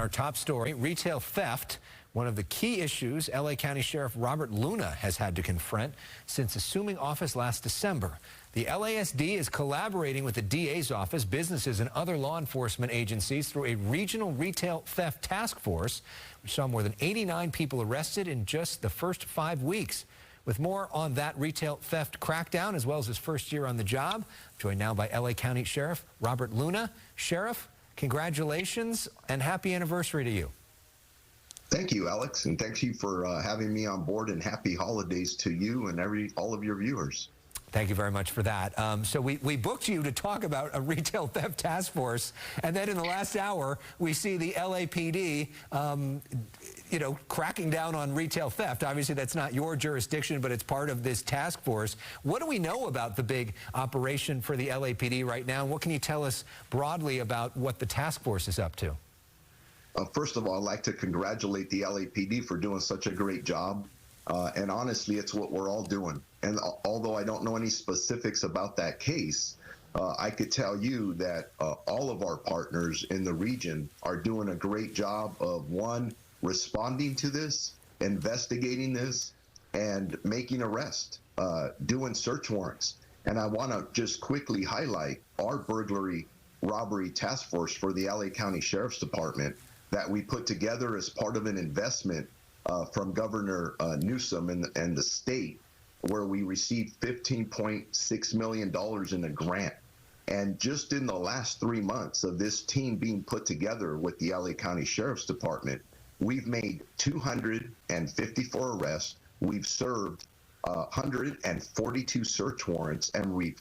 Our top story, retail theft, one of the key issues LA County Sheriff Robert Luna has had to confront since assuming office last December. The LASD is collaborating with the DA's office, businesses, and other law enforcement agencies through a regional retail theft task force, which saw more than 89 people arrested in just the first 5 weeks. With more on that retail theft crackdown, as well as his first year on the job, joined now by LA County Sheriff Robert Luna. Sheriff, congratulations and happy anniversary to you. Thank you, Alex, and thank you for having me on board, and happy holidays to you and all of your viewers. Thank you very much for that. So we booked you to talk about a retail theft task force, and then in the last hour, we see the LAPD, cracking down on retail theft. Obviously, that's not your jurisdiction, but it's part of this task force. What do we know about the big operation for the LAPD right now? And what can you tell us broadly about what the task force is up to? First of all, I'd like to congratulate the LAPD for doing such a great job. And honestly, it's what we're all doing. And although I don't know any specifics about that case, I could tell you that all of our partners in the region are doing a great job of, one, responding to this, investigating this, and making arrests, doing search warrants. And I want to just quickly highlight our burglary robbery task force for the LA County Sheriff's Department that we put together as part of an investment from Governor Newsom and the state, where we received $15.6 million in a grant. And just in the last 3 months of this team being put together with the LA County Sheriff's Department, we've made 254 arrests, we've served 142 search warrants, and we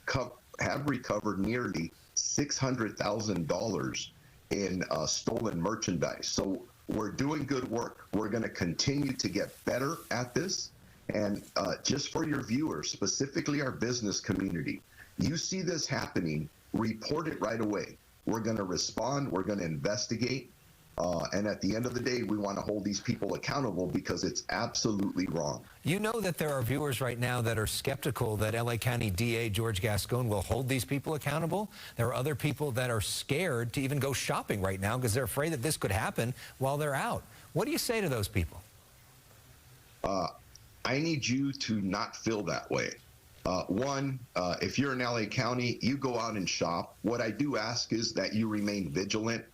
have recovered nearly $600,000 in stolen merchandise. So we're doing good work. We're going to continue to get better at this. And just for your viewers, specifically our business community, you see this happening, report it right away. We're going to respond. We're going to investigate. And at the end of the day, we want to hold these people accountable because it's absolutely wrong. You know that there are viewers right now that are skeptical that LA County DA George Gascon will hold these people accountable. There are other people that are scared to even go shopping right now because they're afraid that this could happen while they're out. What do you say to those people? I need you to not feel that way. One, if you're in LA County, you go out and shop. What I do ask is that you remain vigilant.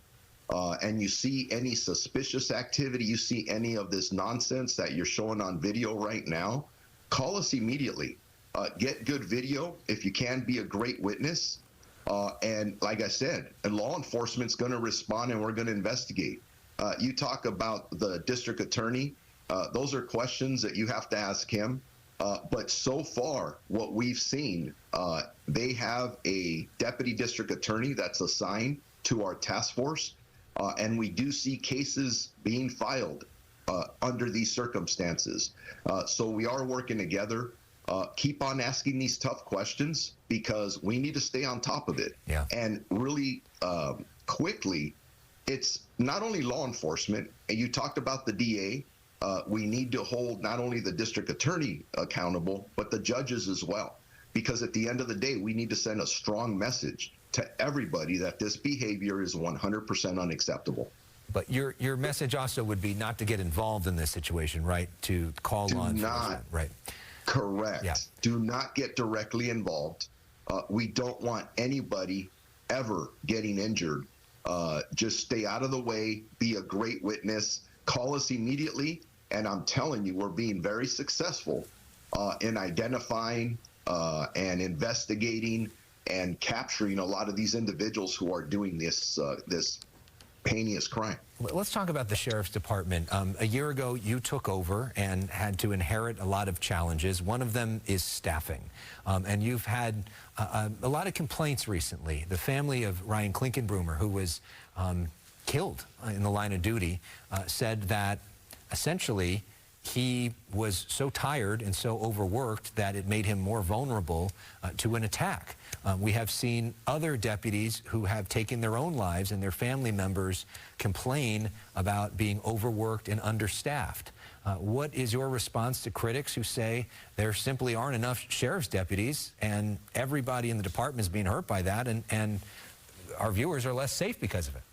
And you see any suspicious activity, you see any of this nonsense that you're showing on video right now, call us immediately. Get good video. If you can, be a great witness. And like I said, law enforcement's going to respond, and we're going to investigate. You talk about the district attorney. Those are questions that you have to ask him. But so far, what we've seen, they have a deputy district attorney that's assigned to our task force. And we do see cases being filed under these circumstances. So we are working together. Keep on asking these tough questions because we need to stay on top of it. Yeah. And really quickly, it's not only law enforcement, and you talked about the DA, we need to hold not only the district attorney accountable, but the judges as well. Because at the end of the day, we need to send a strong message to everybody that this behavior is 100% unacceptable. But your message also would be not to get involved in this situation, right? To call on. Right. Correct. Yeah. Do not get directly involved. We don't want anybody ever getting injured. Just stay out of the way. Be a great witness. Call us immediately. And I'm telling you, we're being very successful in identifying and investigating and capturing a lot of these individuals who are doing this this heinous crime. Let's talk about the Sheriff's Department. A year ago, you took over and had to inherit a lot of challenges. One of them is staffing. And you've had a lot of complaints recently. The family of Ryan Klinkenbroomer, who was killed in the line of duty, said that essentially he was so tired and so overworked that it made him more vulnerable to an attack. We have seen other deputies who have taken their own lives, and their family members complain about being overworked and understaffed. What is your response to critics who say there simply aren't enough sheriff's deputies and everybody in the department is being hurt by that, and our viewers are less safe because of it?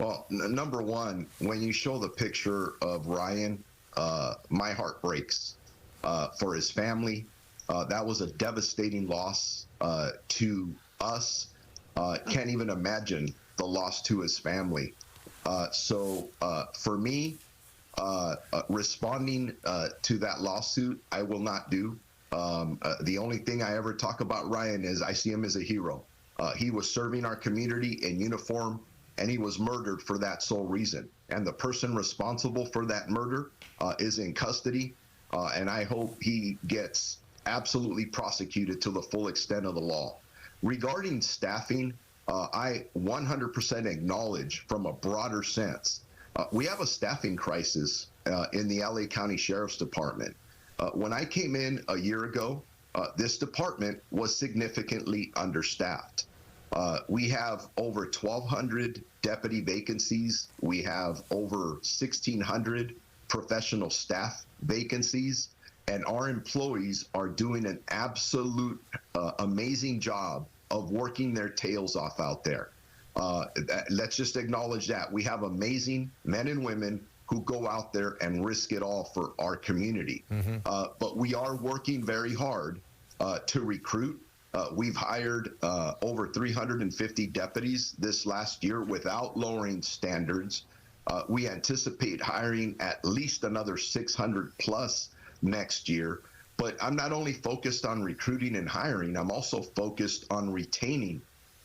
Well, number one, when you show the picture of Ryan, my heart breaks for his family. That was a devastating loss to us. Can't even imagine the loss to his family. So for me, responding to that lawsuit, I will not do. The only thing I ever talk about Ryan is I see him as a hero. He was serving our community in uniform, and he was murdered for that sole reason. And the person responsible for that murder is in custody, and I hope he gets absolutely prosecuted to the full extent of the law. Regarding staffing, I 100% acknowledge from a broader sense, we have a staffing crisis in the LA County Sheriff's Department. When I came in a year ago, this department was significantly understaffed. We have over 1,200 deputy vacancies. We have over 1,600 professional staff vacancies, and our employees are doing an absolute amazing job of working their tails off out there. Let's just acknowledge that. We have amazing men and women who go out there and risk it all for our community. But we are working very hard to recruit. We've hired over 350 deputies this last year without lowering standards. We anticipate hiring at least another 600 plus next year. But I'm not only focused on recruiting and hiring, I'm also focused on retaining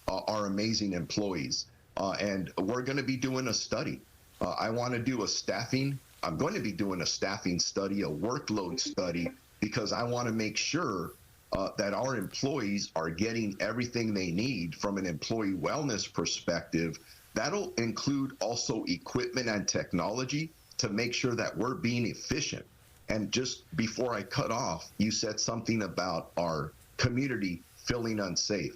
our amazing employees. And we're going to be doing a study. I want to do a staffing. I'm going to be doing a staffing study, a workload study, because I want to make sure that our employees are getting everything they need from an employee wellness perspective. That'll include also equipment and technology to make sure that we're being efficient. And just before I cut off, you said something about our community feeling unsafe.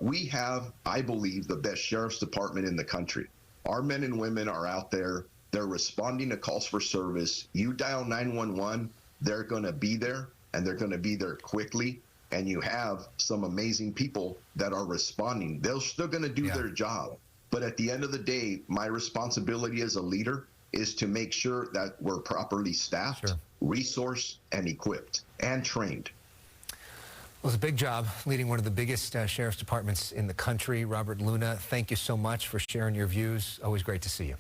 We have, I believe, the best sheriff's department in the country. Our men and women are out there. They're responding to calls for service. You dial 911, they're going to be there, and they're going to be there quickly. And you have some amazing people that are responding. They're still going to do their job. But at the end of the day, my responsibility as a leader is to make sure that we're properly staffed, resourced, and equipped, and trained. Well, it's a big job leading one of the biggest sheriff's departments in the country. Robert Luna, thank you so much for sharing your views. Always great to see you.